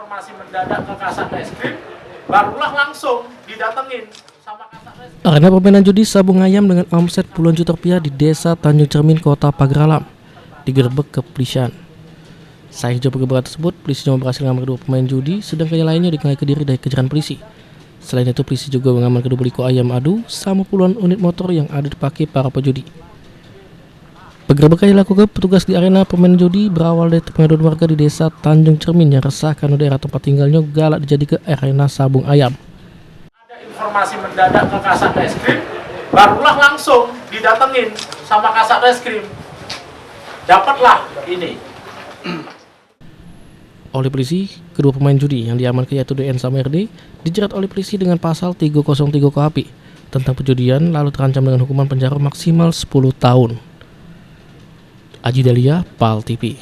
informasi mendadak ke Kasat Reskrim, barulah langsung didatengin sama Kasat Reskrim. Arena permainan judi sabung ayam dengan omset puluhan juta rupiah di Desa Tanjung Cermin, Kota Pagar Alam, digerebek kepolisian. Saat hijau penggerebekan tersebut, polisi cuma berhasil mengamankan kedua pemain judi, sedangkan yang lainnya dikenai Kediri dari kejaran polisi. Selain itu, polisi juga mengamankan kedua beliko ayam adu sama puluhan unit motor yang ada dipakai para pejudi. Penggerebekan yang dilakukan petugas di arena permainan judi berawal dari pengaduan warga di Desa Tanjung Cermin yang resah karena daerah tempat tinggalnya galak dijadikan arena sabung ayam. Ada informasi mendadak ke Kasat Reskrim, barulah langsung didatengin sama Kasat Reskrim. Dapatlah ini. Oleh polisi, kedua pemain judi yang diamankan yaitu DN sama RD dijerat oleh polisi dengan pasal 303 KUHP tentang perjudian lalu terancam dengan hukuman penjara maksimal 10 tahun. Aji Dalia, PAL TV.